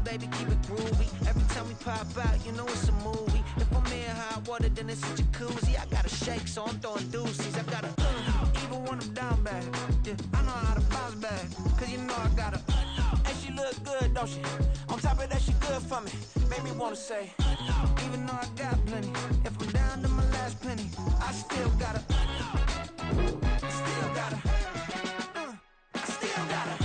baby, keep it groovy. Every time we pop out, you know it's a movie. If I'm in hot water, then it's a jacuzzi. I gotta shake, so I'm throwing deuces. I gotta, even when I'm down bad. Yeah, I know how to bounce back, cause you know I gotta. And she look good, don't she? On top of that, she good for me. Made me wanna say, even though I got plenty, if I'm down to my last penny, I still gotta. Still gotta. Still gotta.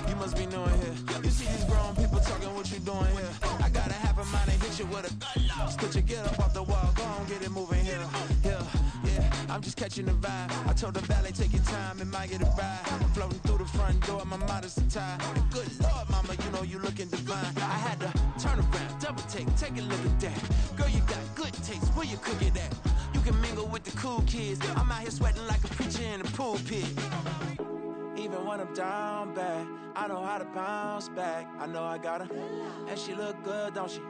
You must be knowing here. You see these grown people talking, what you doing here? I got a half a mind and hit you with a stitch you, get up off the wall, go on, get it moving here. Yeah, I'm just catching the vibe. I told the valet, take your time, it might get a ride. Floating through the front door, my modest attire. Good Lord, mama, you know you looking divine. I had to turn around, double take a look at that. Girl, you got good taste, where you cook it at? You can mingle with the cool kids. I'm out here sweating like a preacher in a pulpit. Even when I'm down bad, I know how to bounce back. I know I got her, and she look good, don't she?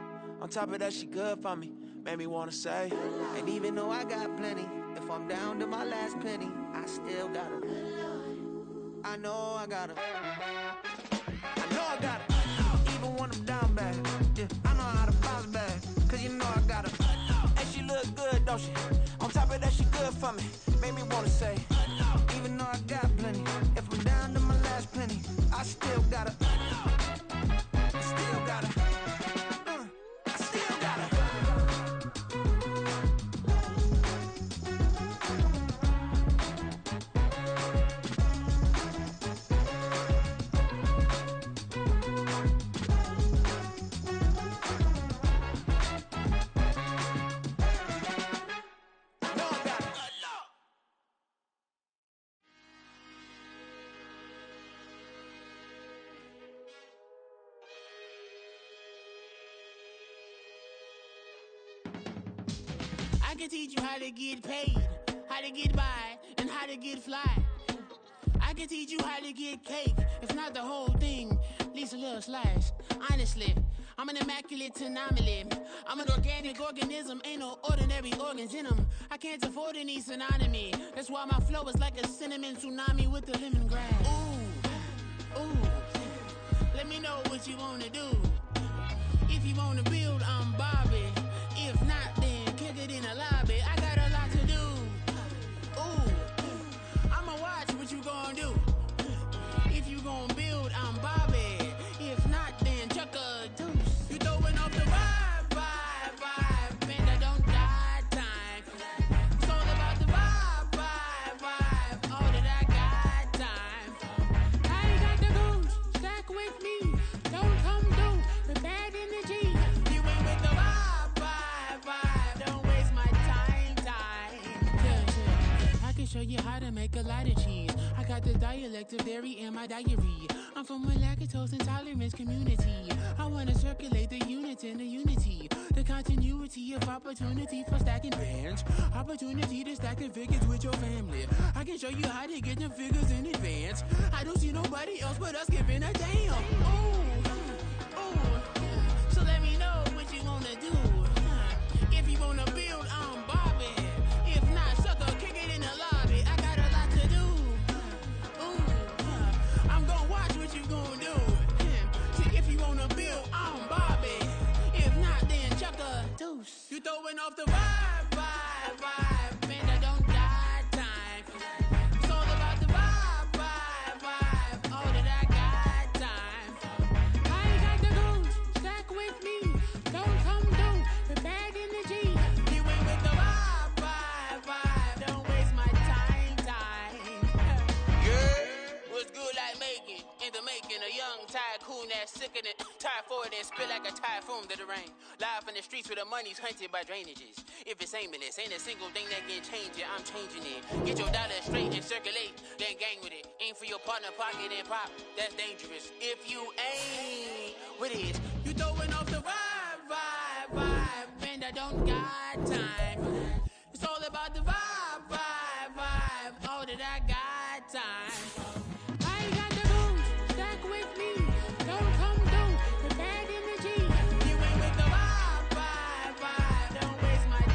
On top of that, she good for me. Made me wanna say, and even though I got plenty, if I'm down to my last penny, I still got her. I know I got her. I know I got her. Even when I'm down bad, yeah, I know how to bounce back, cause you know I got her. And she look good, don't she? On top of that, she good for me. Made me wanna say, even though I got plenty, if I'm down to my last penny, I still got her. Still got her. Still got her. I can teach you how to get paid, how to get by, and how to get fly. I can teach you how to get cake, if not the whole thing, at least a little slice. Honestly, I'm an immaculate anomaly. I'm an organic organism, ain't no ordinary organs in them. I can't afford any synonymy. That's why my flow is like a cinnamon tsunami with the lemongrass. Ooh, let me know what you wanna do. If you wanna build, I'm Bobby. If not, then kick it in the lobby. I got a lot to do. Ooh, I'ma watch what you gon' do. If you gon' build, I'm Bobby. If not, then chuck a deuce. You throwing off the vibe, man, I don't die time. It's all about the vibe, all that I got time. I ain't got the goose, stack with me. Don't come through with bad energy. You ain't with the vibe, don't waste my time. Yeah. I can show you how to make a lot of cheese. I got the dialect of dairy in my diary. I'm from a lactose intolerance community. I wanna circulate the units in the unity. The continuity of opportunity for stacking bands. Opportunity to stack the figures with your family. I can show you how to get the figures in advance. I don't see nobody else but us giving a damn. Ooh. So let me know what you wanna do. If you wanna build, I'm Bobby. If not, sucker, kick it in the lobby. I got a lot to do. I'm gonna watch what you gonna do. See, if you wanna build, I'm Bobby. If not, then chuck a deuce. You throwing off the vibe, man, I don't die time. It's all about the vibe, all that I got time. I ain't got the goose, stack with me. Don't come through with bad energy. You ain't with the vibe, don't waste my time. Yeah, what's good like making? In the making, a young tycoon that's sickening. Tide forward and spit like a typhoon to the rain. Live in the streets where the money's hunted by drainages. If it's aimless, ain't a single thing that can change it, I'm changing it. Get your dollar straight and circulate, then gang with it. Aim for your partner, pocket and pop, that's dangerous. If you ain't with it, you throwing off the vibe, man, I don't got time. It's all about the vibe, all that I got time. I ain't got the goose, stack with me. Don't come through with bad energy. You ain't with the vibe, don't waste my time.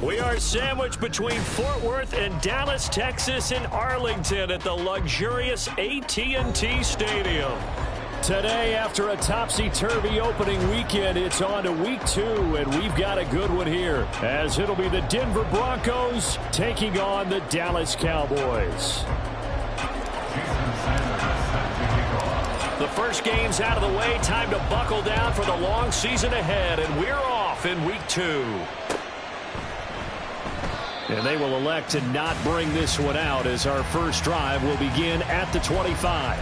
We are sandwiched between Fort Worth and Dallas, Texas, and Arlington at the luxurious AT&T Stadium. Today, after a topsy-turvy opening weekend, it's on to week 2, and we've got a good one here, as it'll be the Denver Broncos taking on the Dallas Cowboys. The first game's out of the way. Time to buckle down for the long season ahead, and we're off in week 2. And they will elect to not bring this one out, as our first drive will begin at the 25.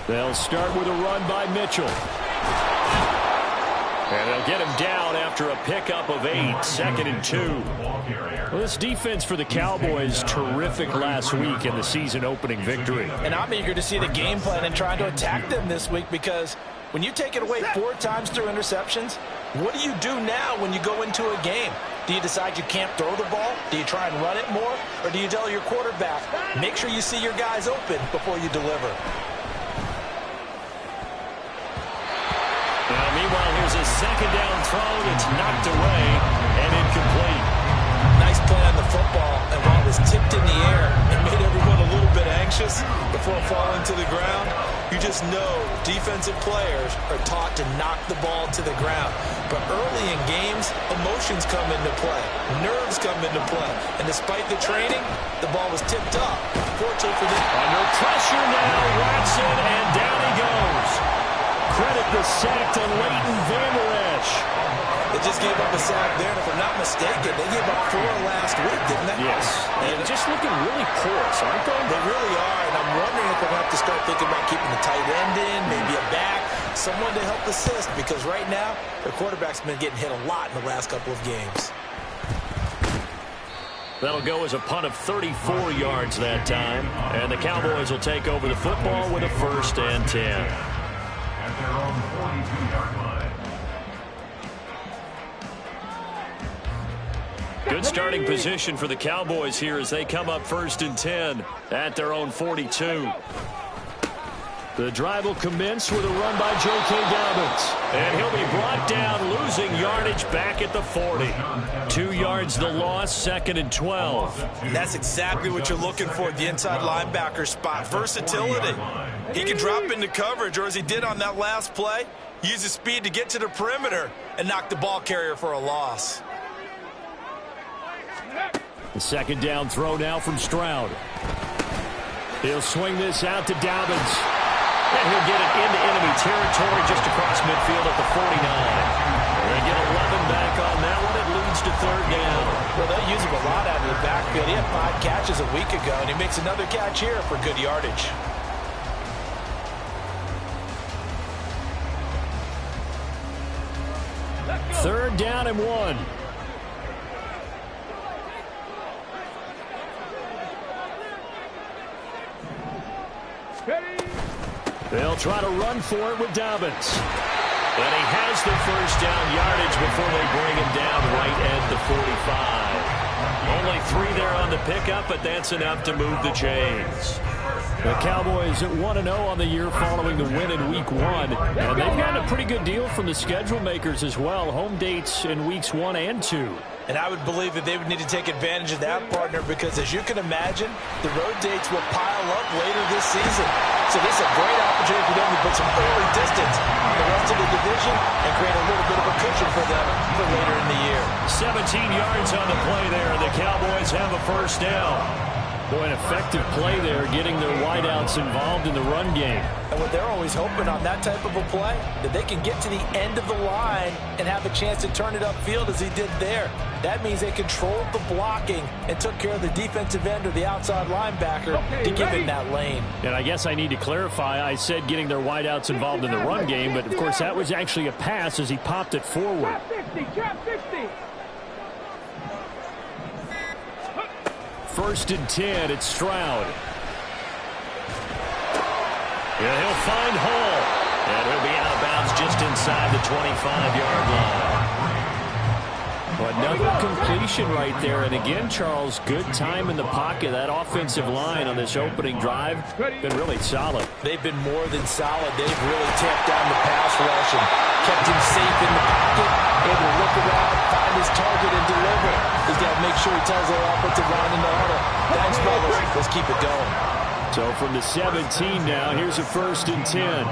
They'll start with a run by Mitchell. And they'll get him down after a pickup of 8, 2nd and 2. Well, this defense for the Cowboys, terrific last week in the season-opening victory. And I'm eager to see the game plan and trying to attack them this week, because when you take it away 4 times through interceptions, what do you do now when you go into a game? Do you decide you can't throw the ball? Do you try and run it more? Or do you tell your quarterback, make sure you see your guys open before you deliver? Meanwhile, here's a second down throw that's knocked away and incomplete. Nice play on the football, and while it was tipped in the air, it made everyone a little bit anxious before falling to the ground. You just know defensive players are taught to knock the ball to the ground. But early in games, emotions come into play. Nerves come into play. And despite the training, the ball was tipped up. Fortunately for them. Under pressure now, Watson, and down he goes. Credit the sack to Leighton Vander Esch. They just gave up a sack there, and if I'm not mistaken, they gave up 4 last week, didn't they? Yes. And just looking really porous, aren't they? They really are, and I'm wondering if we'll have to start thinking about keeping the tight end in, maybe a back, someone to help assist, because right now, their quarterback's been getting hit a lot in the last couple of games. That'll go as a punt of 34 yards that time, and the Cowboys will take over the football with a 1st and 10. Their own 42-yard line. Good starting position for the Cowboys here as they come up 1st and 10 at their own 42. The drive will commence with a run by J.K. Dobbins. And he'll be brought down, losing yardage back at the 40. 2 yards the loss, 2nd and 12. And that's exactly what you're looking for at the inside linebacker spot. Versatility. He can drop into coverage, or as he did on that last play, use his speed to get to the perimeter and knock the ball carrier for a loss. The second down throw now from Stroud. He'll swing this out to Dobbins. And he'll get it into enemy territory just across midfield at the 49. They get 11 back on that one. It leads to 3rd down. Well, they use him a lot out of the backfield. He had 5 catches a week ago, and he makes another catch here for good yardage. Third down and 1. They'll try to run for it with Dobbins. And he has the 1st down yardage before they bring him down right at the 45. Only 3 there on the pickup, but that's enough to move the chains. The Cowboys at 1-0 on the year following the win in Week 1. And they've gotten a pretty good deal from the schedule makers as well. Home dates in Weeks 1 and 2. And I would believe that they would need to take advantage of that, partner, because as you can imagine, the road dates will pile up later this season. So this is a great opportunity for them to put some early distance on the rest of the division and create a little bit of a cushion for them for later in the year. 17 yards on the play there. The Cowboys have a 1st down. Boy, an effective play there, getting their wideouts involved in the run game. And what they're always hoping on that type of a play, that they can get to the end of the line and have a chance to turn it upfield as he did there. That means they controlled the blocking and took care of the defensive end or the outside linebacker to give him that lane. And I guess I need to clarify, I said getting their wideouts involved in the run game, but of course that was actually a pass as he popped it forward. First and 10, it's Stroud. Yeah, he'll find Hall. And he'll be out of bounds just inside the 25-yard line. Another completion right there. And again, Charles, good time in the pocket. That offensive line on this opening drive been really solid. They've been more than solid. They've really tamped down the pass rush and kept him safe in the pocket, able to look around, find his target, and deliver. He's got to make sure he tells their offensive line in the huddle, thanks, fellas. Let's keep it going. So from the 17 now, here's a first and 10.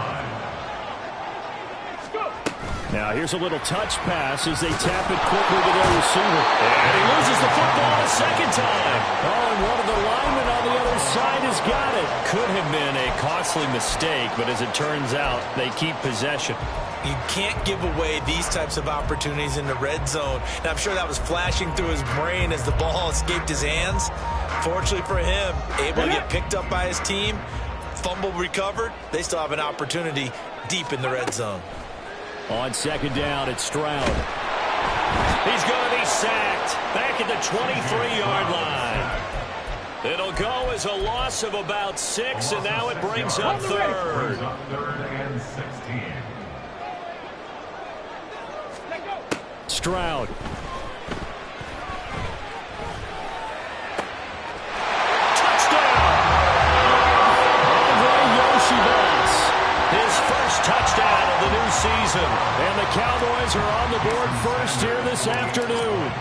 Now here's a little touch pass as they tap it quickly to their receiver. And he loses the football a second time. Oh, and one of the linemen on the other side has got it. Could have been a costly mistake, but as it turns out, they keep possession. You can't give away these types of opportunities in the red zone. And I'm sure that was flashing through his brain as the ball escaped his hands. Fortunately for him, able to get picked up by his team, fumble recovered. They still have an opportunity deep in the red zone. On second down, it's Stroud. He's going to be sacked back at the 23-yard line. It'll go as a loss of about 6, and now it brings up third. Stroud. Touchdown of the new season. And the Cowboys are on the board first here this afternoon.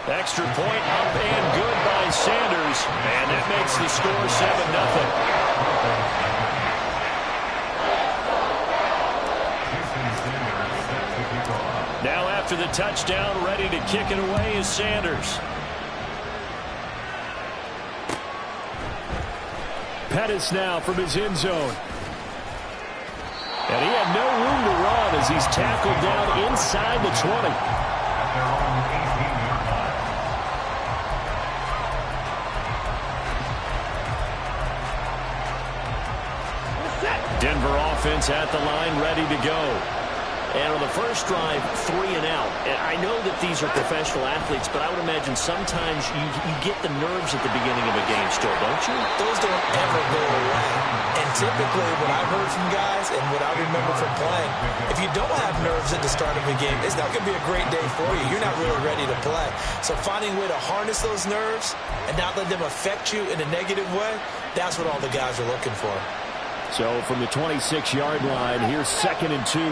Extra point up and good by Sanders. And that makes the score 7-0. Now after the touchdown, ready to kick it away is Sanders. Pettis now from his end zone. And he had no room to run as he's tackled down inside the 20. Denver offense at the line, ready to go. And on the first drive, 3 and out. And I know that these are professional athletes, but I would imagine sometimes you get the nerves at the beginning of a game still, don't you? Those don't ever go away. And typically, what I've heard from guys and what I remember from playing, if you don't have nerves at the start of a game, it's not going to be a great day for you. You're not really ready to play. So finding a way to harness those nerves and not let them affect you in a negative way, that's what all the guys are looking for. So from the 26-yard line, here's 2nd and 2.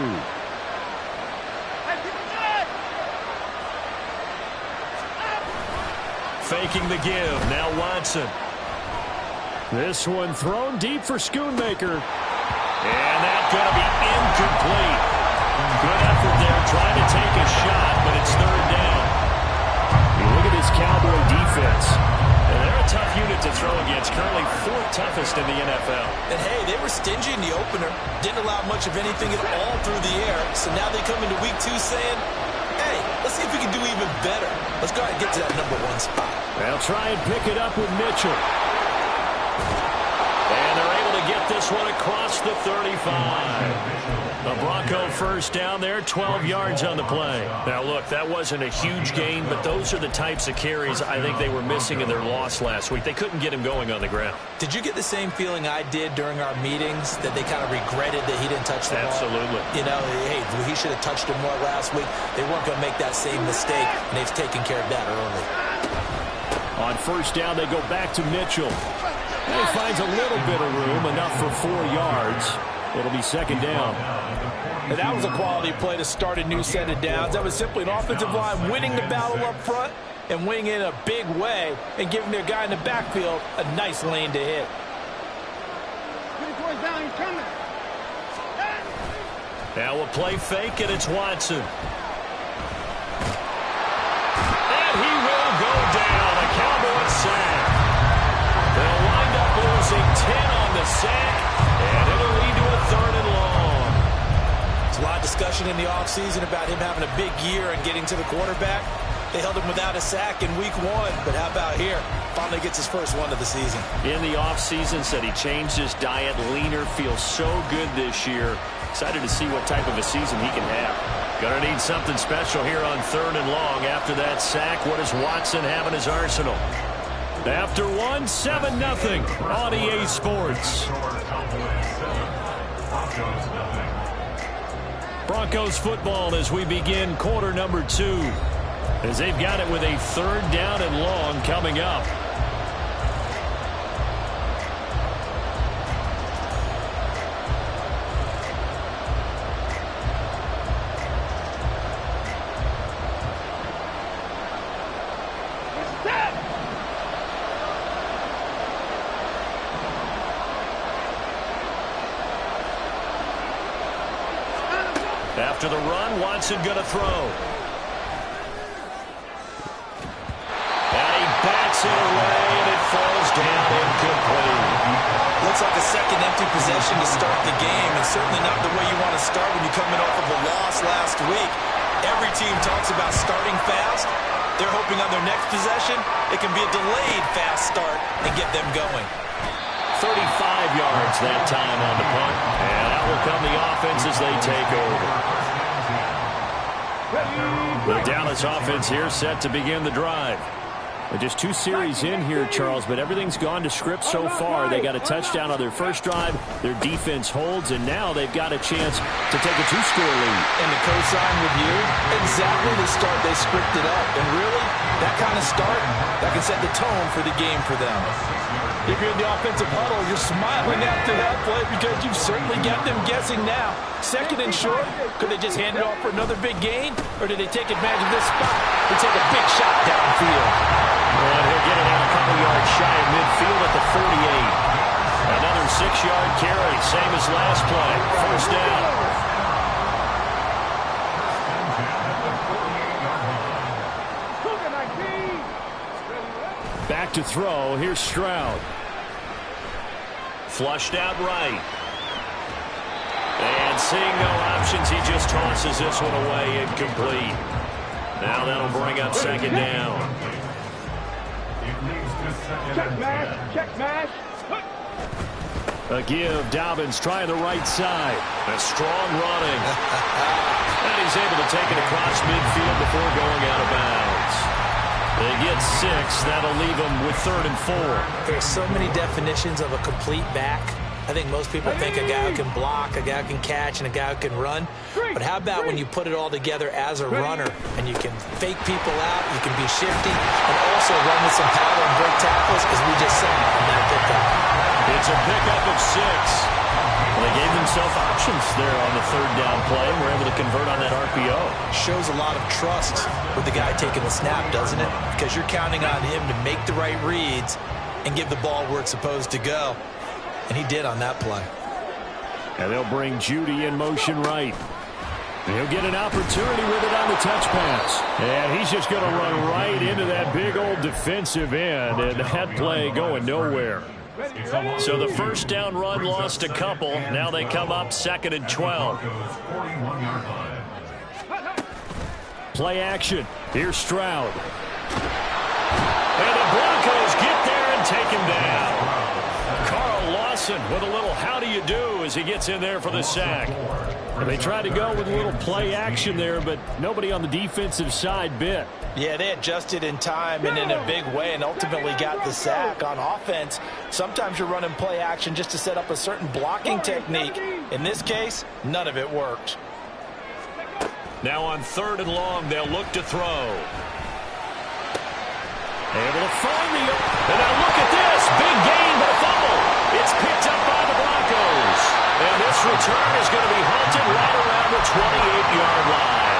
Faking the give. Now Watson. This one thrown deep for Schoonmaker. And that's going to be incomplete. Good effort there trying to take a shot, but it's 3rd down. You look at this Cowboy defense. And they're a tough unit to throw against. Currently 4th toughest in the NFL. And hey, they were stingy in the opener. Didn't allow much of anything at all through the air. So now they come into week 2 saying, hey, let's see if we can do even better. Let's go ahead and get to that number 1 spot. They'll try and pick it up with Mitchell. And they're able to get this one across the 35. A Bronco first down there, 12 yards on the play. Now, look, that wasn't a huge gain, but those are the types of carries I think they were missing in their loss last week. They couldn't get him going on the ground. Did you get the same feeling I did during our meetings, that they kind of regretted that he didn't touch the ball? Absolutely. You know, hey, he should have touched him more last week. They weren't going to make that same mistake, and they've taken care of that early. On first down, they go back to Mitchell. And he finds a little bit of room, enough for 4 yards. It'll be 2nd down. And that was a quality play to start a new set of downs. That was simply an offensive line winning the battle up front and winning it in a big way and giving their guy in the backfield a nice lane to hit. Now we'll play fake, and it's Watson. And he will go down. A Cowboys sack. They'll wind up losing 10 on the sack, and it'll lead to a 3rd and long. There's a lot of discussion in the offseason about him having a big year and getting to the quarterback. They held him without a sack in week 1, but how about here? Finally gets his first one of the season. In the offseason, said he changed his diet, leaner, feels so good this year. Excited to see what type of a season he can have. Gonna need something special here on 3rd and long. After that sack, what does Watson have in his arsenal? After one, 7-0 on EA Sports. Broncos football as we begin quarter number 2. As they've got it with a 3rd down and long coming up. After the run, Watson going to throw. And he bats it away, and it falls down incomplete. Looks like a second empty possession to start the game, and certainly not the way you want to start when you're coming off of a loss last week. Every team talks about starting fast. They're hoping on their next possession, it can be a delayed fast start and get them going. 35 yards that time on the punt. And out will come the offense as they take over. The Dallas offense here set to begin the drive. Just 2 series in here, Charles, but everything's gone to script so far. They got a touchdown on their first drive. Their defense holds, and now they've got a chance to take a 2-score lead. And to co-sign with you, exactly the start they scripted up. And really, that kind of start, that can set the tone for the game for them. If you're in the offensive huddle, you're smiling after that play because you've certainly got them guessing now. 2nd and short, could they just hand it off for another big gain? Or did they take advantage of this spot and take a big shot downfield? And he'll get it out a couple yards shy of midfield at the 48. Another 6-yard carry, same as last play. 1st down. Back to throw. Here's Stroud. Flushed out right. And seeing no options, he just tosses this one away incomplete. Now that'll bring up 2nd down. Check mash, check mash. A give, Dobbins trying the right side. A strong running. And he's able to take it across midfield before going out of bounds. They get 6. That'll leave them with 3rd and 4. There's so many definitions of a complete back. I think most people think a guy who can block, a guy who can catch, and a guy who can run. But how about when you put it all together as a runner, and you can fake people out, you can be shifty, and also run with some power and break tackles, as we just saw on that pickup. It's a pickup of 6. Well, they gave themselves options there on the 3rd down play and were able to convert on that RPO. Shows a lot of trust with the guy taking the snap, doesn't it? Because you're counting on him to make the right reads and give the ball where it's supposed to go. And he did on that play. And they'll bring Judy in motion right. And he'll get an opportunity with it on the touch pass. And he's just going to run right into that big old defensive end. And that play going nowhere. So the 1st down run lost a couple. Now they come up 2nd and 12. Play action. Here's Stroud. And the Broncos get there and take him down. Carl Lawson with a little how do you do as he gets in there for the sack. And they tried to go with a little play action there, but nobody on the defensive side bit. Yeah, they adjusted in time and in a big way and ultimately got the sack. On offense, sometimes you're running play action just to set up a certain blocking technique. In this case, none of it worked. Now on 3rd and long, they'll look to throw. Able to find the... And now look at this. Big gain, but a fumble. It's picked up by the Broncos. And this return is going to be halted right around the 28-yard line.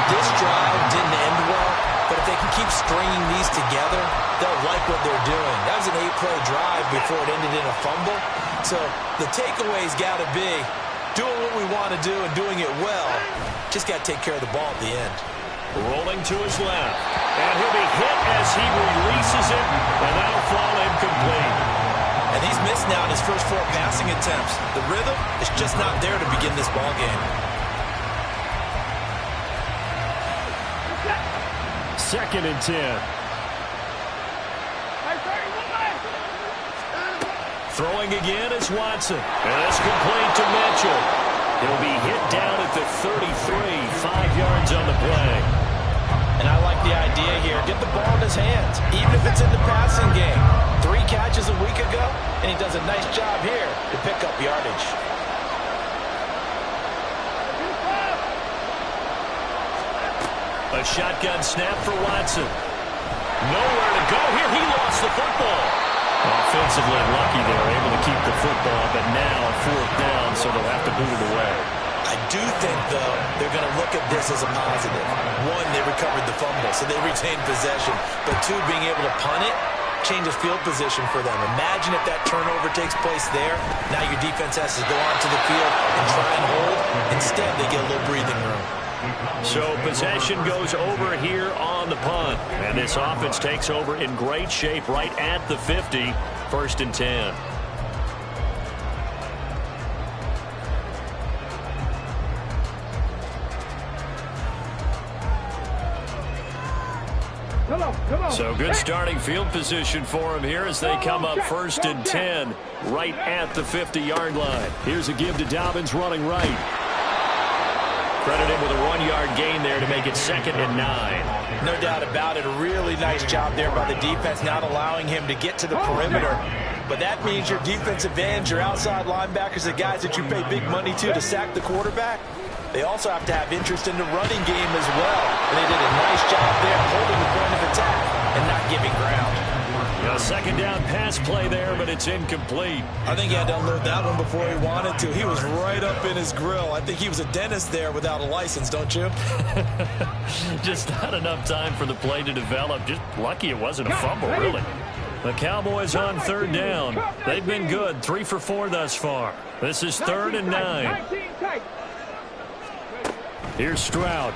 This drive didn't end well, but if they can keep stringing these together, they'll like what they're doing. That was an 8-play drive before it ended in a fumble. So the takeaway's got to be doing what we want to do and doing it well. Just got to take care of the ball at the end. Rolling to his left. And he'll be hit as he releases it, and that'll fall incomplete. And he's missed now in his first 4 passing attempts. The rhythm is just not there to begin this ball game. 2nd and 10. Throwing again is Watson. And it's complete to Mitchell. He'll be hit down at the 33, 5 yards on the play. And I like the idea here. Get the ball in his hands, even if it's in the passing game. 3 catches a week ago, and he does a nice job here to pick up yardage. A shotgun snap for Watson. Nowhere to go here. He lost the football. Offensively lucky they were able to keep the football, but now 4th down, so they'll have to boot it away. I do think, though, they're going to look at this as a positive. 1, they recovered the fumble, so they retained possession. But 2, being able to punt it changes field position for them. Imagine if that turnover takes place there. Now your defense has to go onto the field and try and hold. Instead, they get a little breathing room. So possession goes over here on the punt. And this offense takes over in great shape right at the 50. 1st and 10. So good starting field position for him here as they come up 1st and 10 right at the 50-yard line. Here's a give to Dobbins running right. Credit him with a 1-yard gain there to make it 2nd and 9. No doubt about it. A really nice job there by the defense, not allowing him to get to the perimeter. But that means your defensive ends, your outside linebackers, the guys that you pay big money to sack the quarterback, they also have to have interest in the running game as well. And they did a nice job there holding the point of attack and not giving ground. A 2nd down pass play there, but it's incomplete. I think he had to unload that one before he wanted to. He was right up in his grill. I think he was a dentist there without a license, don't you? Just not enough time for the play to develop. Just lucky it wasn't a fumble, really. The Cowboys on 3rd down. They've been good, 3 for 4 thus far. This is 3rd and 9. Here's Stroud.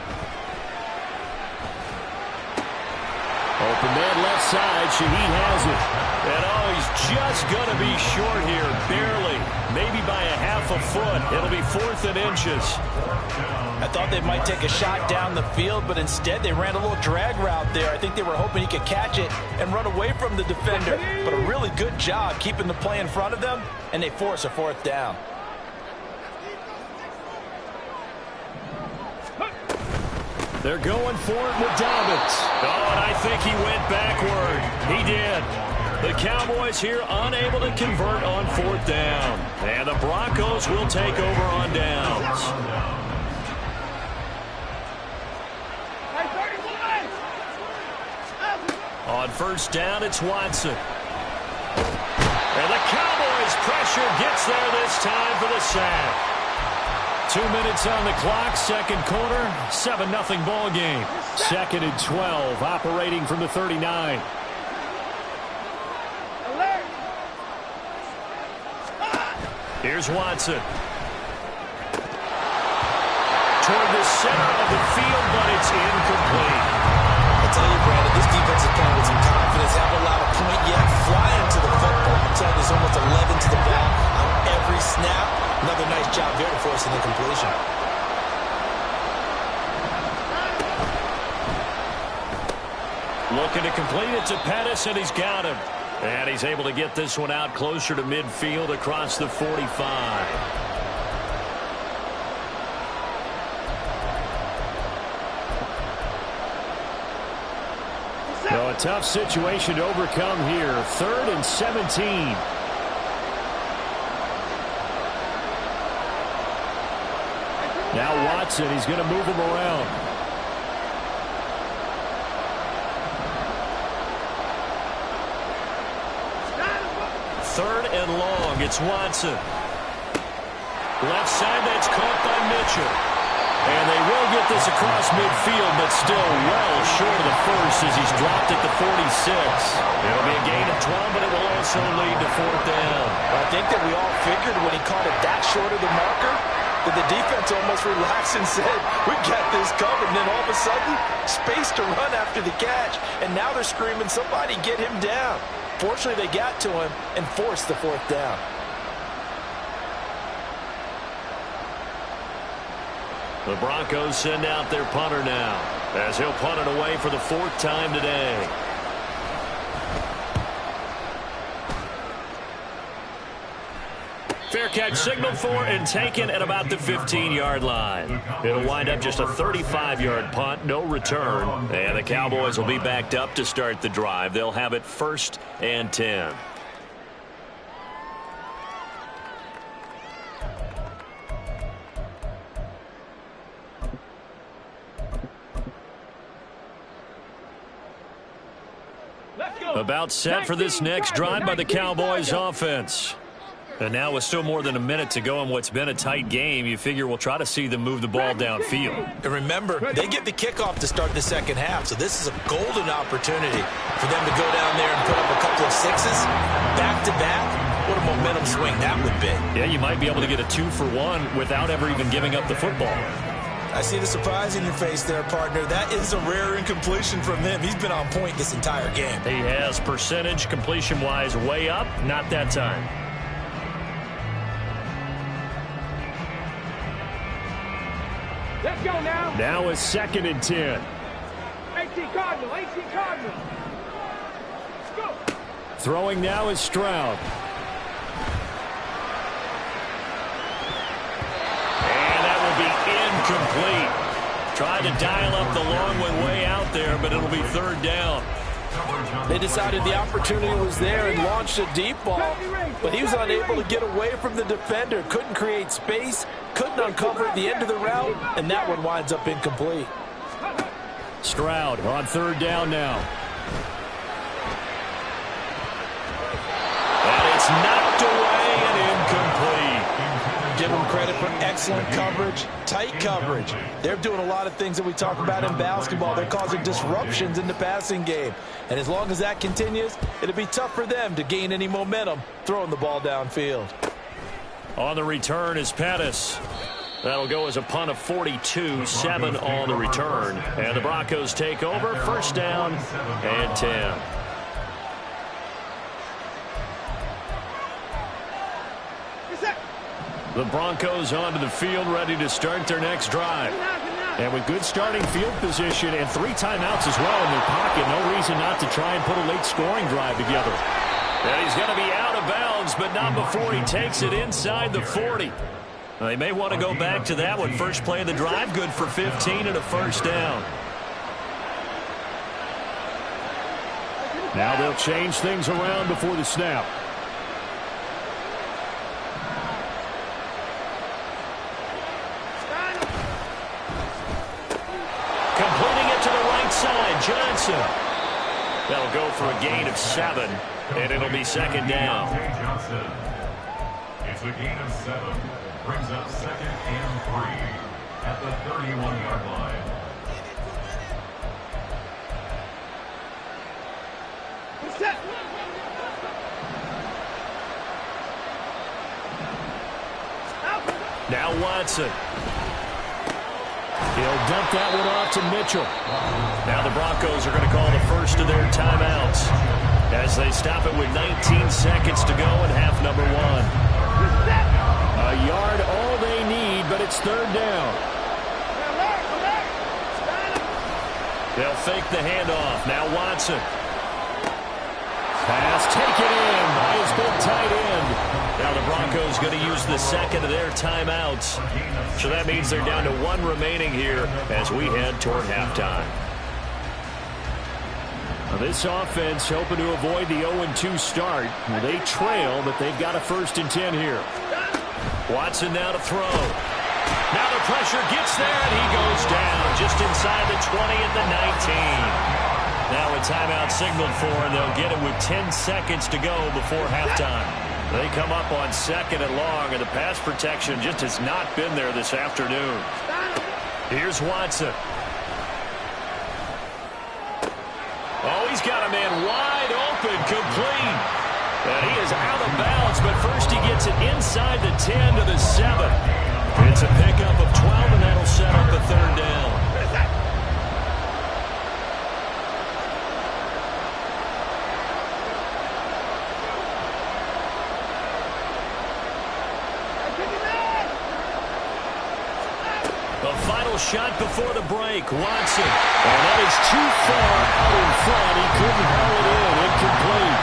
Open man left side. Shaheed has it. And he's just going to be short here. Barely. Maybe by a half a foot. It'll be 4th and inches. I thought they might take a shot down the field, but instead they ran a little drag route there. I think they were hoping he could catch it and run away from the defender. But a really good job keeping the play in front of them, and they force a 4th down. They're going for it with Dobbins. Oh, and I think he went backward. He did. The Cowboys here unable to convert on 4th down. And the Broncos will take over on downs. On 1st down, it's Watson. And the Cowboys pressure gets there this time for the sack. 2 minutes on the clock, 2nd quarter, 7-0 ball game. 2nd and 12, operating from the 39. Here's Watson. Toward the center of the field, but it's incomplete. I'll tell you, Brandon, this defense is playing with some confidence. Haven't allowed a point yet. Flying to the football. I'm telling you, there's almost 11 to the ball on every snap. Another nice job there to force an incompletion. Looking to complete it to Pettis, and he's got him. And he's able to get this one out closer to midfield across the 45. So a tough situation to overcome here. 3rd and 17. Now Watson, he's going to move him around. Third and long, it's Watson. Left side, that's caught by Mitchell. And they will get this across midfield, but still well short of the first as he's dropped at the 46. It'll be a gain of 12, but it will also lead to 4th down. I think that we all figured when he caught it that short of the marker that the defense almost relaxed and said, we got this covered. And then all of a sudden, space to run after the catch. And now they're screaming, somebody get him down. Fortunately, they got to him and forced the 4th down. The Broncos send out their punter now, as he'll punt it away for the 4th time today. Fair catch signaled for and taken at about the 15-yard line. It'll wind up just a 35-yard punt, no return. And the Cowboys will be backed up to start the drive. They'll have it 1st and 10. About set for this next drive by the Cowboys offense. And now with still more than a minute to go in what's been a tight game, you figure we'll try to see them move the ball downfield. And remember, they get the kickoff to start the second half, so this is a golden opportunity for them to go down there and put up a couple of sixes back-to-back. What a momentum swing that would be. Yeah, you might be able to get a 2-for-1 without ever even giving up the football. I see the surprise in your face there, partner. That is a rare incompletion from him. He's been on point this entire game. He has percentage completion-wise way up, not that time. Let's go now. Now is 2nd and 10. 18 Cardinal. Let's go. Throwing now is Stroud. Incomplete. Tried to dial up the long one way out there, but it'll be 3rd down. They decided the opportunity was there and launched a deep ball, but he was unable to get away from the defender. Couldn't create space, couldn't uncover the end of the route, and that one winds up incomplete. Stroud on 3rd down now. And it's knocked away and incomplete. Give them credit for excellent coverage, tight coverage. They're doing a lot of things that we talk about in basketball. They're causing disruptions in the passing game. And as long as that continues, it'll be tough for them to gain any momentum throwing the ball downfield. On the return is Pettis. That'll go as a punt of 42, 7 on the return. And the Broncos take over, 1st down and 10. The Broncos onto the field, ready to start their next drive. And with good starting field position and 3 timeouts as well in their pocket, no reason not to try and put a late scoring drive together. And he's going to be out of bounds, but not before he takes it inside the 40. They may want to go back to that one. First play of the drive, good for 15 and a 1st down. Now they'll change things around before the snap. Johnson. That'll go for a gain of 7, and it'll be 2nd down. Johnson. It's a gain of 7. Brings up 2nd and 3 at the 31-yard line. Now Watson. He'll dump that one off to Mitchell. Now the Broncos are going to call the first of their timeouts as they stop it with 19 seconds to go in half number 1. A yard all they need, but it's 3rd down. They'll fake the handoff. Now Watson. Pass taken in by his big tight end. Now the Broncos going to use the 2nd of their timeouts. So that means they're down to 1 remaining here as we head toward halftime. Now this offense hoping to avoid the 0-2 start. They trail, but they've got a 1st and 10 here. Watson now to throw. Now the pressure gets there, and he goes down just inside the 20 at the 19. Now a timeout signaled for, and they'll get it with 10 seconds to go before halftime. They come up on 2nd and long, and the pass protection just has not been there this afternoon. Here's Watson. Oh, he's got a man wide open, complete. And he is out of bounds, but first he gets it inside the 10 to the 7. It's a pickup of 12, and that'll set up a 3rd down. The final shot before the break, Watson. And that is too far out in front. He couldn't haul it in. Incomplete.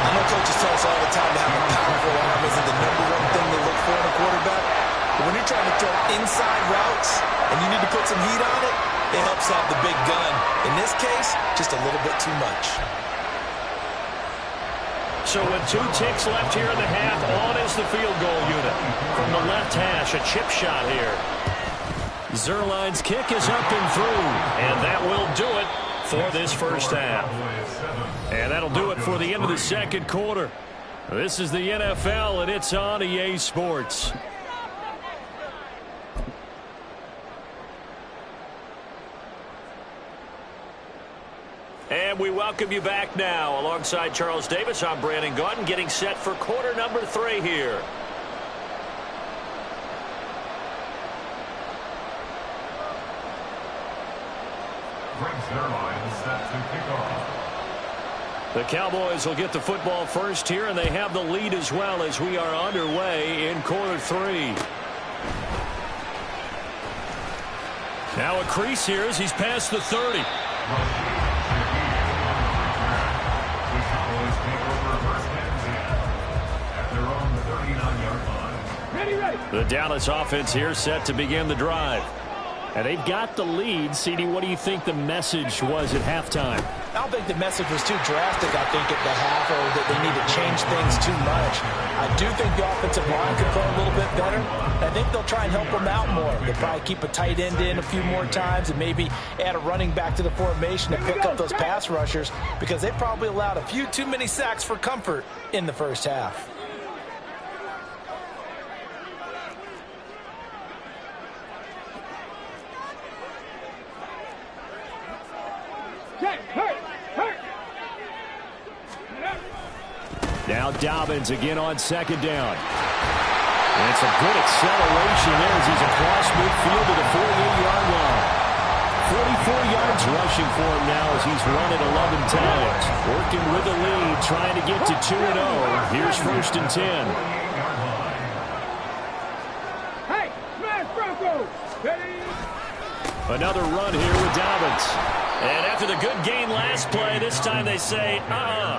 I know coaches tell us all the time to have a powerful arm isn't the #1 thing they look before in a quarterback. But when you're trying to throw inside routes and you need to put some heat on it, it helps have the big gun. In this case, just a little bit too much. So with 2 ticks left here in the half, on is the field goal unit. From the left hash, a chip shot here. Zerline's kick is up and through, and that will do it for this first half. And that'll do it for the end of the second quarter. This is the NFL, and it's on EA Sports. And we welcome you back now. Alongside Charles Davis, I'm Brandon Gaudin, getting set for quarter number 3 here. The Cowboys will get the football first here, and they have the lead as well as we are underway in quarter 3. Now a crease here as he's past the 30. The Dallas offense here set to begin the drive. And they've got the lead. CD, what do you think the message was at halftime? I don't think the message was too drastic, I think, at the half, or that they need to change things too much. I do think the offensive line could play a little bit better. I think they'll try and help them out more. They'll probably keep a tight end in a few more times and maybe add a running back to the formation to pick up those pass rushers, because they probably allowed a few too many sacks for comfort in the first half. Now Dobbins again on second down. And it's a good acceleration there as he's across midfield to the 48-yard line. 44 yards rushing for him now as he's run it 11 times. Working with the lead, trying to get to 2-0. Here's 1st and 10. Hey, smash Broncos! Another run here with Dobbins. And after the good gain last play, this time they say,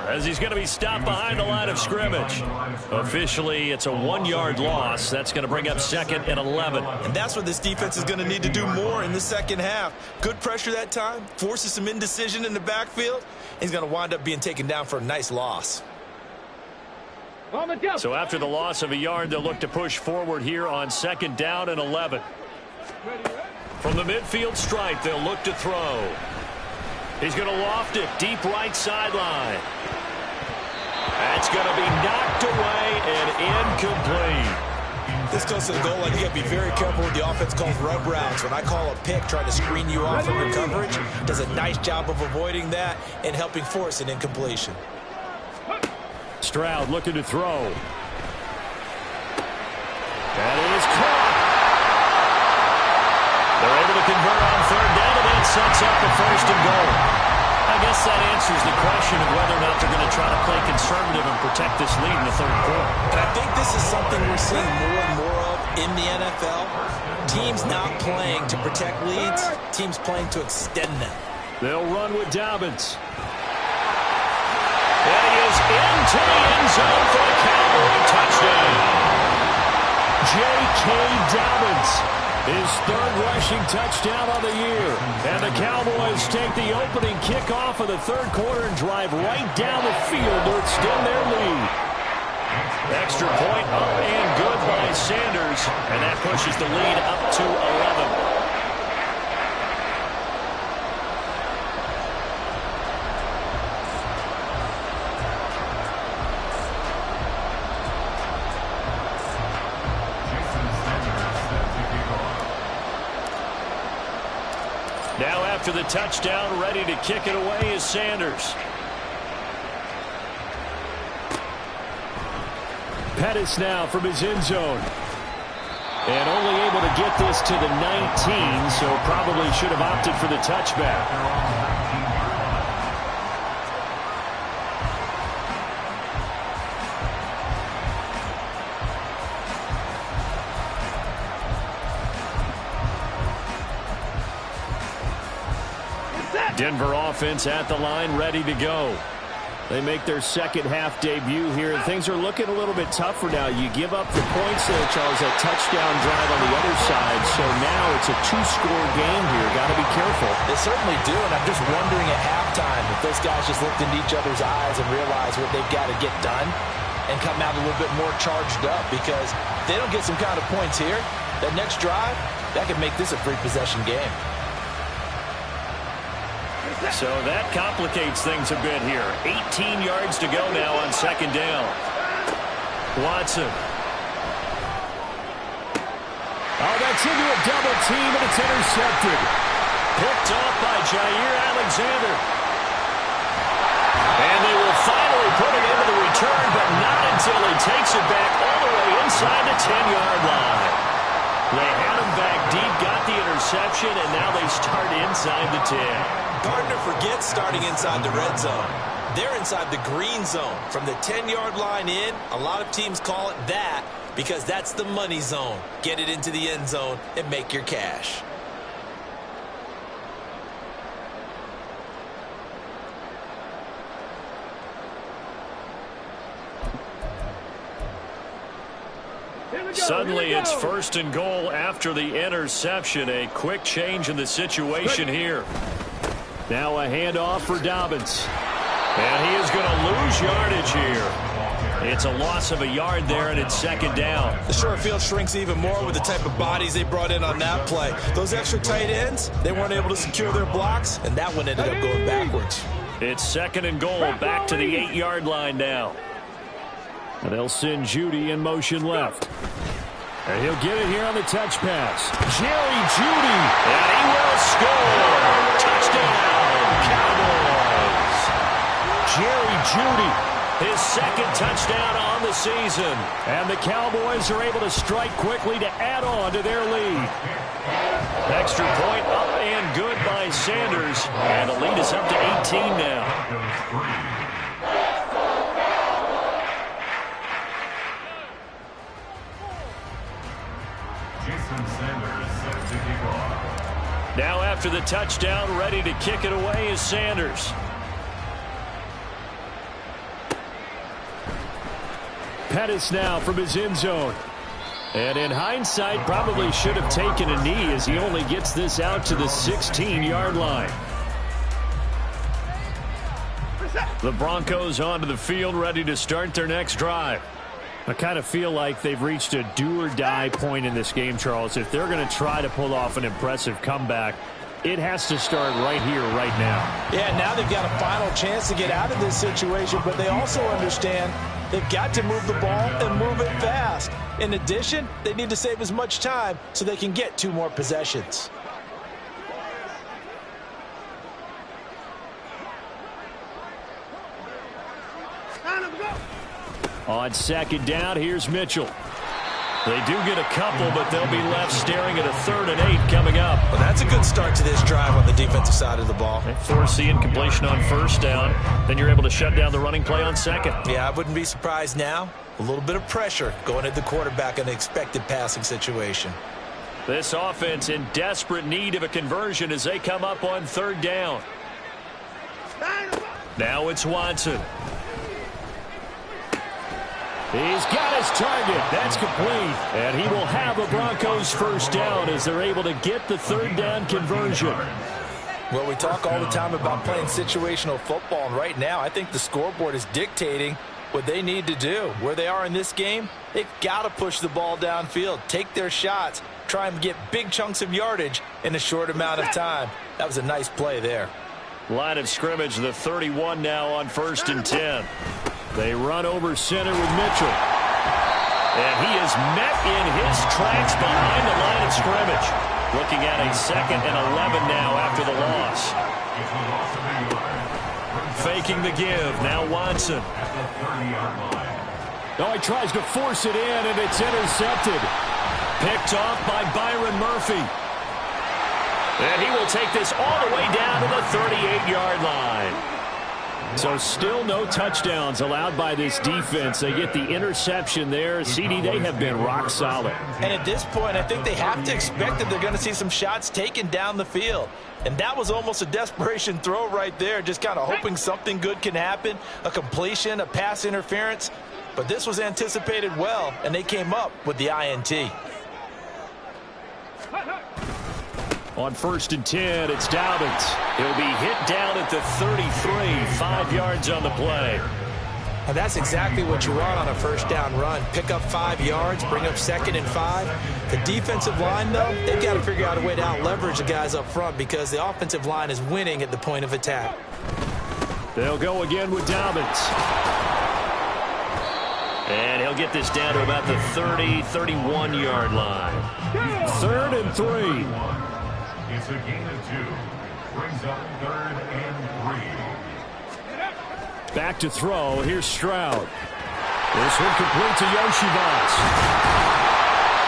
as he's going to be stopped behind the line of scrimmage. Officially, it's a 1-yard loss. That's going to bring up 2nd and 11. And that's what this defense is going to need to do more in the second half. Good pressure that time, forces some indecision in the backfield. He's going to wind up being taken down for a nice loss. So after the loss of a yard, they'll look to push forward here on 2nd down and 11. From the midfield stripe, they'll look to throw. He's going to loft it deep right sideline. That's going to be knocked away and incomplete. This goes to the goal line. You got to be very careful with the offense calls rub routes. When I call a pick trying to screen you off from your coverage, does a nice job of avoiding that and helping force an incompletion. Stroud looking to throw. That is caught. They're able to convert on 3rd down, and that sets up the 1st and goal. I guess that answers the question of whether or not they're going to try to play conservative and protect this lead in the 3rd quarter. And I think this is something we're seeing more and more of in the NFL. Teams not playing to protect leads, teams playing to extend them. They'll run with Dobbins. And he is into the end zone for a Cowboy touchdown. J.K. Dobbins. His 3rd rushing touchdown of the year. And the Cowboys take the opening kickoff of the 3rd quarter and drive right down the field to extend their lead. Extra point up and good by Sanders. And that pushes the lead up to 11. Now after the touchdown, ready to kick it away is Sanders. Pettis now from his end zone. And only able to get this to the 19, so probably should have opted for the touchback. Denver offense at the line, ready to go. They make their second-half debut here, and things are looking a little bit tougher now. You give up the points there, Charles, that touchdown drive on the other side, so now it's a two-score game here. Got to be careful. They certainly do, and I'm just wondering at halftime if those guys just looked into each other's eyes and realized what they've got to get done and come out a little bit more charged up, because if they don't get some kind of points here, that next drive, that could make this a free-possession game. So that complicates things a bit here. 18 yards to go now on second down. Watson. Oh, that's into a double team, and it's intercepted. Picked off by Jair Alexander. And they will finally put it into the return, but not until he takes it back all the way inside the 10-yard line. They had him back deep, got the interception, and now they start inside the 10. Gardner forgets starting inside the red zone. They're inside the green zone. From the 10-yard line in, a lot of teams call it that because that's the money zone. Get it into the end zone and make your cash. Suddenly it's first and goal after the interception. A quick change in the situation here. Now a handoff for Dobbins. And he is going to lose yardage here. It's a loss of a yard there, and it's second down. The short field shrinks even more with the type of bodies they brought in on that play. Those extra tight ends, they weren't able to secure their blocks, and that one ended up going backwards. It's second and goal, back to the 8-yard line now. And they'll send Judy in motion left. And he'll get it here on the touch pass. Jerry Judy. And he will score. Touchdown, Cowboys. Jerry Judy, his second touchdown on the season. And the Cowboys are able to strike quickly to add on to their lead. Extra point up and good by Sanders. And the lead is up to 18 now. Now after the touchdown, ready to kick it away is Sanders. Pettis now from his end zone. And in hindsight, probably should have taken a knee as he only gets this out to the 16-yard line. The Broncos onto the field, ready to start their next drive. I kind of feel like they've reached a do-or-die point in this game, Charles. If they're going to try to pull off an impressive comeback, it has to start right here, right now. Yeah, now they've got a final chance to get out of this situation, but they also understand they've got to move the ball and move it fast. In addition, they need to save as much time so they can get 2 more possessions. On second down, here's Mitchell. They do get a couple, but they'll be left staring at a 3rd and 8 coming up. Well, that's a good start to this drive on the defensive side of the ball. They force the incompletion on first down. Then you're able to shut down the running play on second. Yeah, I wouldn't be surprised now. A little bit of pressure going at the quarterback in an expected passing situation. This offense in desperate need of a conversion as they come up on 3rd down. Now it's Watson. He's got his target. That's complete. And he will have a Broncos first down as they're able to get the 3rd down conversion. Well, we talk all the time about playing situational football, and right now I think the scoreboard is dictating what they need to do. Where they are in this game, they've got to push the ball downfield, take their shots, try and get big chunks of yardage in a short amount of time. That was a nice play there. Line of scrimmage, the 31 now on 1st and 10. They run over center with Mitchell. And he is met in his tracks behind the line of scrimmage. Looking at a 2nd and 11 now after the loss. Faking the give. Now Watson. Oh, he tries to force it in, and it's intercepted. Picked off by Byron Murphy. And he will take this all the way down to the 38-yard line. So still no touchdowns allowed by this defense. They get the interception there. CD, they have been rock solid. And at this point, I think they have to expect that they're going to see some shots taken down the field. And that was almost a desperation throw right there, just kind of hoping something good can happen, a completion, a pass interference. But this was anticipated well, and they came up with the INT. On 1st and 10, it's Dobbins. He'll be hit down at the 33, 5 yards on the play. And that's exactly what you want on a first down run. Pick up 5 yards, bring up 2nd and 5. The defensive line, though, they've got to figure out a way to out-leverage the guys up front because the offensive line is winning at the point of attack. They'll go again with Dobbins. And he'll get this down to about the 30, 31-yard line. 3rd and 3. It's a gain of 2. Brings up 3rd and 3. Back to throw. Here's Stroud. This one complete to Yoshivas.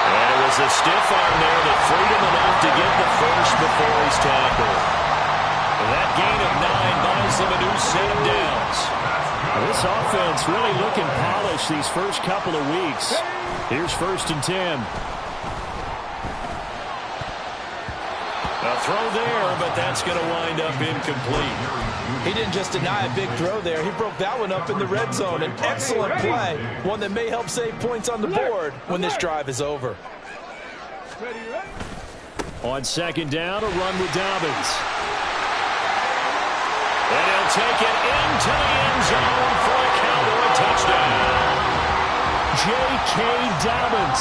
And it was a stiff arm there that freed him enough to get the first before he's tackled. And that gain of 9 buys them a new set of downs. This offense really looking polished these first couple of weeks. Here's 1st and 10. A throw there, but that's going to wind up incomplete. He didn't just deny a big throw there. He broke that one up in the red zone. An excellent play, one that may help save points on the board when this drive is over. On 2nd down, a run with Dobbins. And he'll take it into the end zone for a Cowboy touchdown. J.K. Dobbins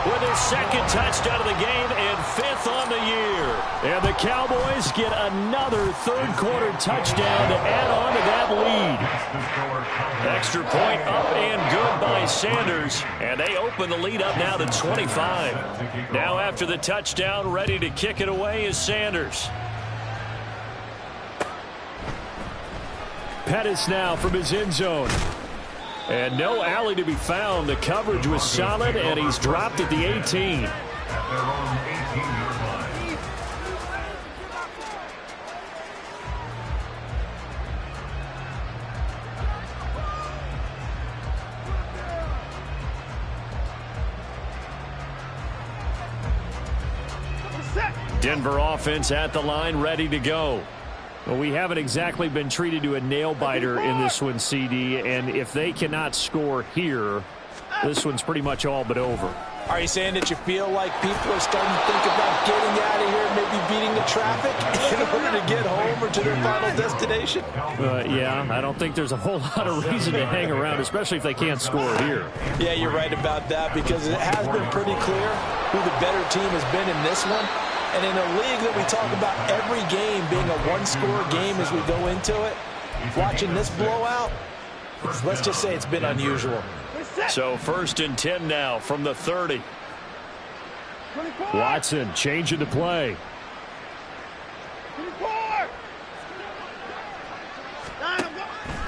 with his 2nd touchdown of the game and 5th on the year. And the Cowboys get another 3rd-quarter touchdown to add on to that lead. Extra point up and good by Sanders. And they open the lead up now to 25. Now after the touchdown, ready to kick it away is Sanders. Pettis now from his end zone. And no alley to be found. The coverage was solid, and he's dropped at the 18. At their own 18-yard line. Denver offense at the line, ready to go. Well, we haven't exactly been treated to a nail-biter in this one, CD, and if they cannot score here, this one's pretty much all but over. Are you saying that you feel like people are starting to think about getting out of here, maybe beating the traffic in order to get home or to their final destination? Yeah, I don't think there's a whole lot of reason to hang around, especially if they can't score here. Yeah, you're right about that because it has been pretty clear who the better team has been in this one. And in a league that we talk about every game being a one-score game as we go into it, watching this blowout, let's just say it's been unusual. So 1st and 10 now from the 30. Watson changing the play.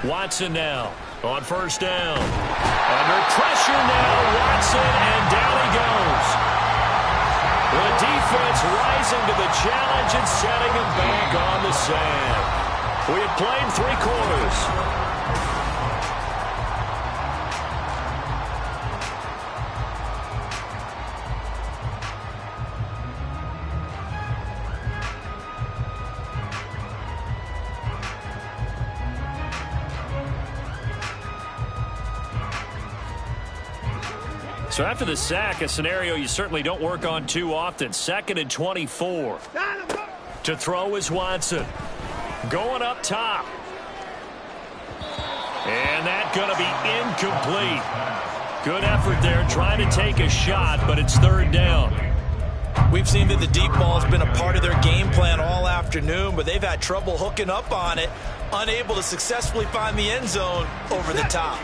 Watson now on 1st down. Under pressure now, Watson, and down he goes. The defense rising to the challenge and setting him back on the sand. We have played 3 quarters. So after the sack, a scenario you certainly don't work on too often. 2nd and 24. To throw is Watson. Going up top. And that going to be incomplete. Good effort there trying to take a shot, but it's 3rd down. We've seen that the deep ball has been a part of their game plan all afternoon, but they've had trouble hooking up on it, unable to successfully find the end zone over the top.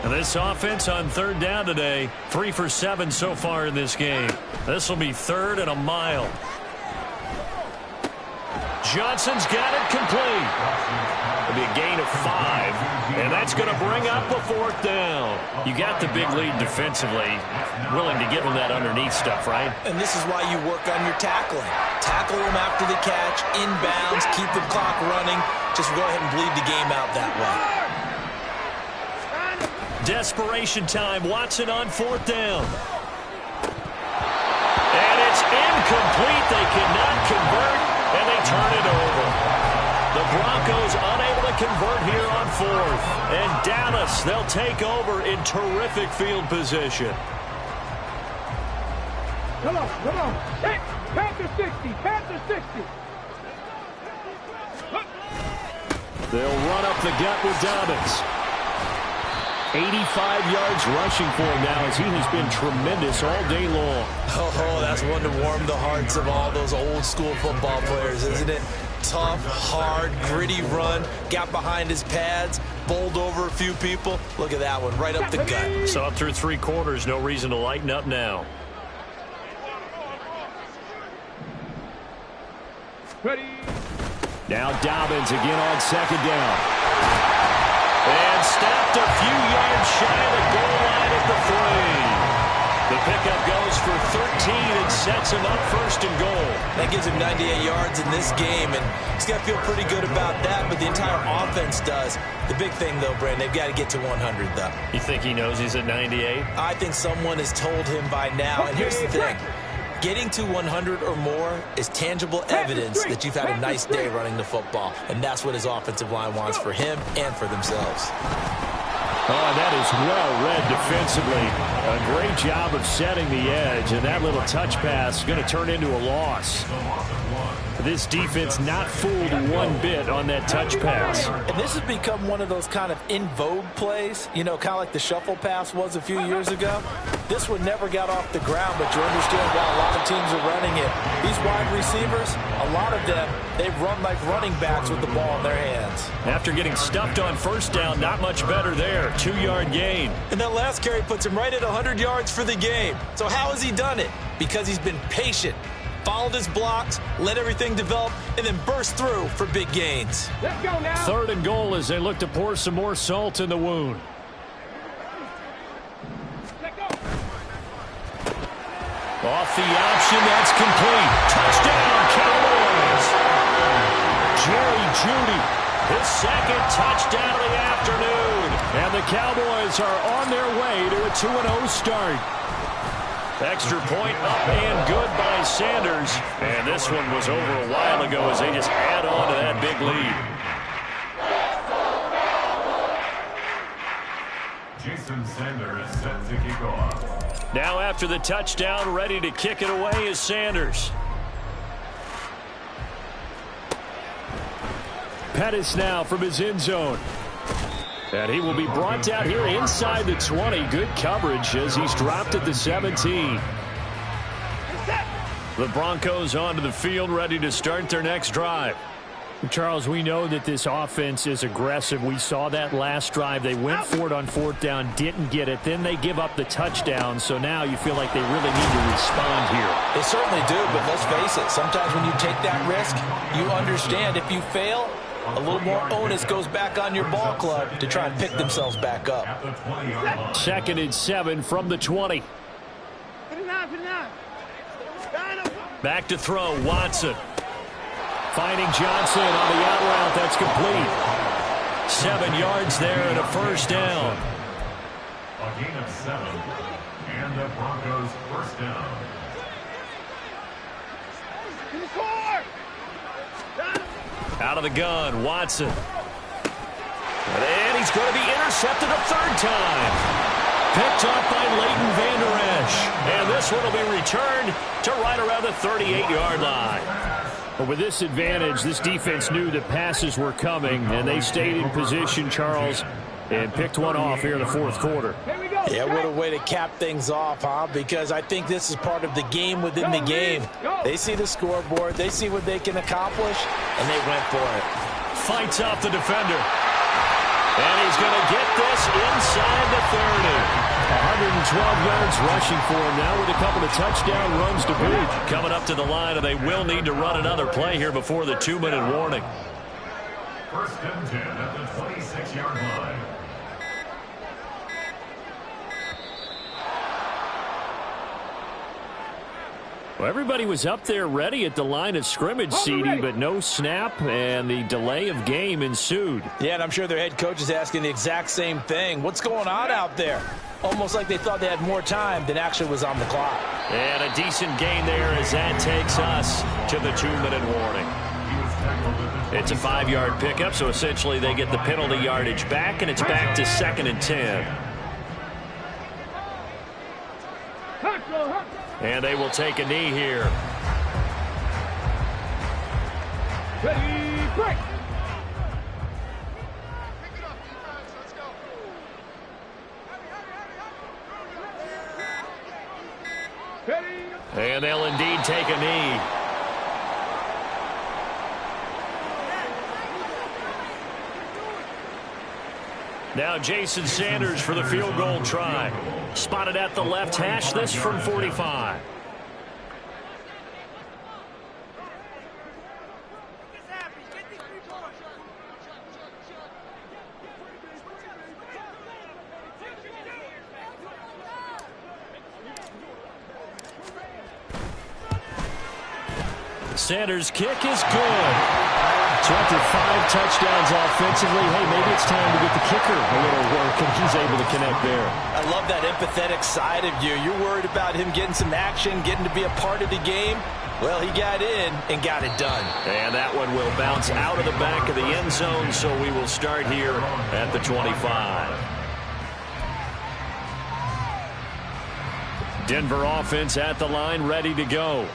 And this offense on 3rd down today, 3 for 7 so far in this game. This will be 3rd and a mile. Johnson's got it complete. It'll be a gain of 5, and that's going to bring up a 4th down. You got the big lead defensively, willing to give them that underneath stuff, right? And this is why you work on your tackling. Tackle them after the catch, inbounds, keep the clock running. Just go ahead and bleed the game out that way. Desperation time. Watson on 4th down. And it's incomplete. They cannot convert, and they turn it over. The Broncos unable to convert here on 4th. And Dallas, they'll take over in terrific field position. Come on. Hey, Panther 60. They'll run up the gut with Dobbins. 85 yards rushing for him now as he has been tremendous all day long. Oh, that's one to warm the hearts of all those old school football players, isn't it? Tough, hard, gritty run, got behind his pads, bowled over a few people. Look at that one, right up the gut. So up through 3 quarters, no reason to lighten up now. Ready. Now Dobbins again on 2nd down. And stopped a few yards shy of the goal line at the 3. The pickup goes for 13 and sets him up 1st and goal. That gives him 98 yards in this game, and he's got to feel pretty good about that, but the entire offense does. The big thing, though, Brandon, they've got to get to 100, though. You think he knows he's at 98? I think someone has told him by now, and here's the thing. Getting to 100 or more is tangible evidence that you've had a nice day running the football, and that's what his offensive line wants for him and for themselves. Oh, that is well read defensively. A great job of setting the edge, and that little touch pass is going to turn into a loss. This defense not fooled one bit on that touch pass. And this has become one of those kind of in vogue plays, you know, kind of like the shuffle pass was a few years ago. This one never got off the ground, but you understand why a lot of teams are running it. These wide receivers, a lot of them, they run like running backs with the ball in their hands. After getting stuffed on 1st down, not much better there. 2-yard gain. And that last carry puts him right at 100 yards for the game. So how has he done it? Because he's been patient, followed his blocks, let everything develop, and then burst through for big gains. Let's go now. 3rd and goal as they look to pour some more salt in the wound. Off the option, that's complete. Touchdown, Cowboys. Jerry Jeudy, his 2nd touchdown of the afternoon. And the Cowboys are on their way to a 2-0 start. Extra point up and good by Sanders. And this one was over a while ago as they just add on to that big lead. Jason Sanders set to kick off. Now after the touchdown, ready to kick it away is Sanders. Pettis now from his end zone. And he will be brought down here inside the 20. Good coverage as he's dropped at the 17. The Broncos onto the field, ready to start their next drive. Charles, we know that this offense is aggressive. We saw that last drive. They went for it on 4th down, didn't get it. Then they give up the touchdown. So now you feel like they really need to respond here. They certainly do, but let's face it. Sometimes when you take that risk, you understand if you fail, a little more onus goes back on your ball club to try and pick themselves back up. 2nd and 7 from the 20. Back to throw, Watson. Finding Johnson on the out route. That's complete. 7 yards there and a 1st down. A gain of 7, and the Broncos 1st down. Out of the gun, Watson. And he's going to be intercepted a 3rd time. Picked up by Leighton Vander Esch. And this one will be returned to right around the 38-yard line. But with this advantage, this defense knew that passes were coming, and they stayed in position, Charles, and picked one off here in the 4th quarter. Yeah, what a way to cap things off, huh? Because I think this is part of the game within the game. They see the scoreboard, they see what they can accomplish, and they went for it. Fights off the defender. And he's going to get this inside the 30. 112 yards rushing for him now with a couple of touchdown runs to boot. Coming up to the line, and they will need to run another play here before the 2-minute warning. First and 10 at the 26-yard line. Well, everybody was up there ready at the line of scrimmage, CD, but no snap, and the delay of game ensued. Yeah, and I'm sure their head coach is asking the exact same thing. What's going on out there? Almost like they thought they had more time than actually was on the clock. And a decent gain there as that takes us to the 2-minute warning. It's a 5-yard pickup, so essentially they get the penalty yardage back, and it's back to 2nd and 10. And they will take a knee here. Ready, break. And they'll indeed take a knee. Now Jason Sanders for the field goal try. Spotted at the left hash, this from 45. Sanders' kick is good. So after 5 touchdowns offensively, hey, maybe it's time to get the kicker a little work, and he's able to connect there. I love that empathetic side of you. You're worried about him getting some action, getting to be a part of the game. Well, he got in and got it done. And that one will bounce out of the back of the end zone, so we will start here at the 25. Denver offense at the line, ready to go.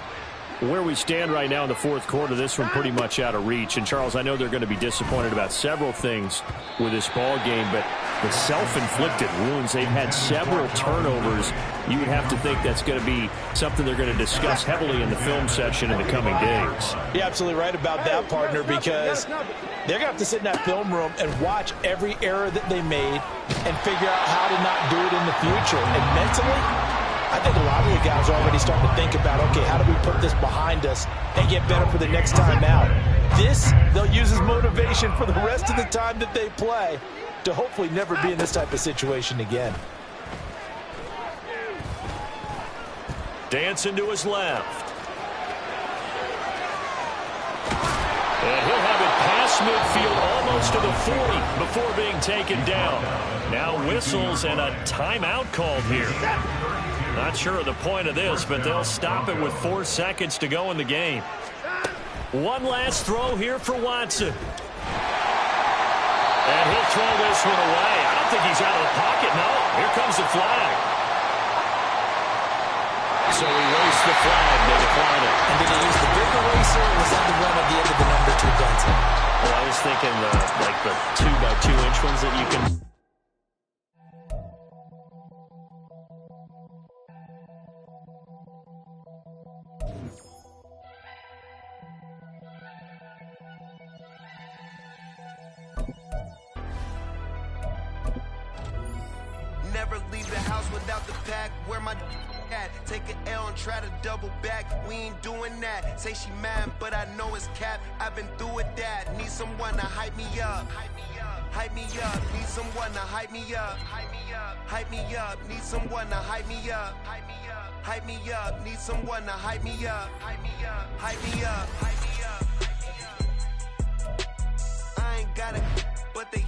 Where we stand right now in the fourth quarter, this one pretty much out of reach. And, Charles, I know they're going to be disappointed about several things with this ball game, but the self-inflicted wounds, they've had several turnovers. You would have to think that's going to be something they're going to discuss heavily in the film section in the coming days. You're absolutely right about that, partner, because they're going to have to sit in that film room and watch every error that they made and figure out how to not do it in the future. And mentally, I think a lot of the guys are already starting to think about, okay, how do we put this behind us and get better for the next time out? This, they'll use as motivation for the rest of the time that they play to hopefully never be in this type of situation again. Dancing to his left. And he'll have it past midfield almost to the 40 before being taken down. Now whistles and a timeout called here. Not sure of the point of this, but they'll stop it with 4 seconds to go in the game. One last throw here for Watson. And he'll throw this one away. I don't think he's out of the pocket, no. Here comes the flag. So he raced the flag. They decline it. And did he use the big eraser, or was that the run at the end of the number 2 pencil? Well, I was thinking like the 2x2-inch ones that you can... Never leave the house without the pack. Where my at? Take an L and try to double back. We ain't doing that. Say she mad, but I know it's cap. I've been through with that. Need someone to hype me up. Hype me up. Need someone to hype me up. Hype me up. Hype me up. Need someone to hype me up. Hype me up. Hype me up. Need someone to hype me up. Hype me up. Hype me up. Hype me up. I ain't got it, but they